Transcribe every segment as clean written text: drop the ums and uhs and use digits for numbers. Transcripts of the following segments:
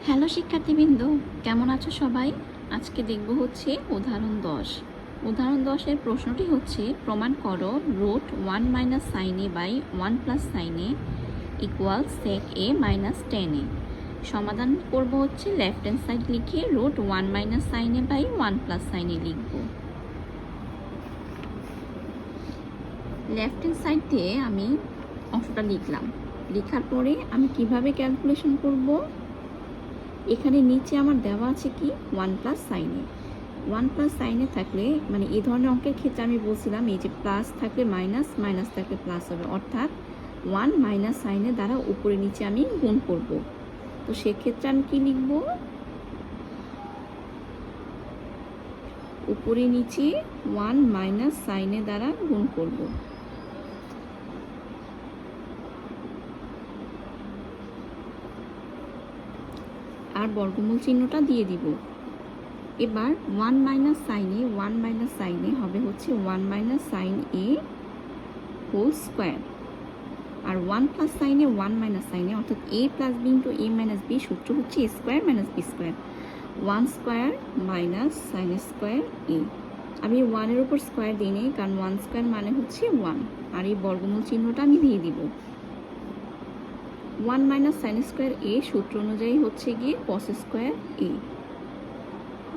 Hello শিক্ষার্থীবৃন্দ, কেমন আছো সবাই? আজকে দেখব হচ্ছে উদাহরণ 10। উদাহরণ 10-এর প্রশ্নটি হচ্ছে, প্রমাণ করো root 1 minus sine A by 1 plus sine A equal sec A minus 10 A. সমাধান করব হচ্ছে লেফট হ্যান্ড সাইড লিখে root 1 minus sine A by 1 plus sine A লিখব। লেফট হ্যান্ড সাইড দিয়ে আমি অংশটা লিখলাম। লেখার পরে আমি কিভাবে ক্যালকুলেশন করব? এখানে নিচে আমার দেওয়া আছে কি 1 প্লাস সাইনে। 1 প্লাস সাইনে থাকলে মানে এই ধরনের অঙ্কের ক্ষেত্রে আমি বলছিলাম এই যে প্লাস থাকলে মাইনাস, মাইনাস থাকলে প্লাস হবে, অর্থাৎ 1 মাইনাস সাইনে দ্বারা উপরে নিচে আমি গুণ করব। তো সেক্ষেত্রে আমি কি লিখব? উপরে নিচে 1 মাইনাস সাইনে দ্বারা গুণ করব। আর বর্গমূল চিহ্নটা দিয়ে দিব। এবার 1 মাইনাস সাইনে হবে হচ্ছে 1 minus sine A whole square, আর 1 প্লাস সাইনে 1 মাইনাস সাইনে অর্থাৎ A plus B into A minus B, সূত্র হচ্ছে A square minus B square, 1 square minus sine square A. আমি 1-এর উপর স্কোয়ার দিই নেই, কারণ 1 স্কোয়ার মানে হচ্ছে 1, আর এই বর্গমূল চিহ্নটা আমি দিয়ে দিব। 1 মাইনাস সাইন স্কোয়ার এ সূত্র অনুযায়ী হচ্ছে গিয়ে cos square A,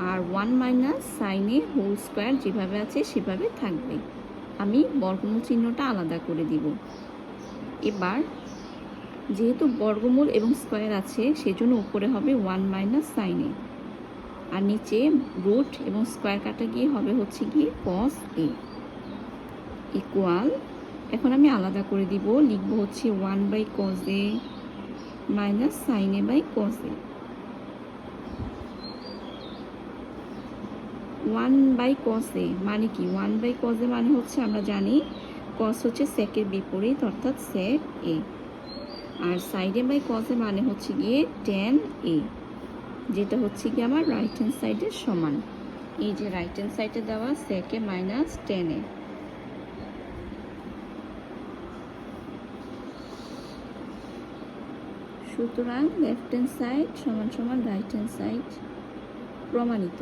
R 1 minus sine A whole square যেভাবে আছে সেভাবে থাকবে। আমি বর্গমূল চিহ্নটা আলাদা করে দিব। এবার যেহেতু বর্গমূল এবং স্কোয়ার আছে সেজন্য উপরে হবে 1 মাইনাস সাইন এ, আর নিচে রুট এবং স্কোয়ার কাটা গিয়ে হবে হচ্ছে গিয়ে কস এ ইকুয়াল, এখন আমি আলাদা করে দিব, লিখব হচ্ছে 1 by cos A minus sine A by cos A. 1 by cos A মানে কি? 1 বাই কস এ মানে হচ্ছে আমরা জানি কস হচ্ছে সেকের বিপরীত অর্থাৎ সেক এ, আর sign A by cos A মানে হচ্ছে গিয়ে ট্যান এ, যেটা হচ্ছে কি আমার রাইট হ্যান্ড সাইডের সমান। এই যে রাইট হ্যান্ড সাইডে দেওয়া সেক এ মাইনাস ট্যান এ। সুতরাং লেফট হ্যান্ড সাইড সমান সমান রাইট হ্যান্ড সাইড প্রমাণিত।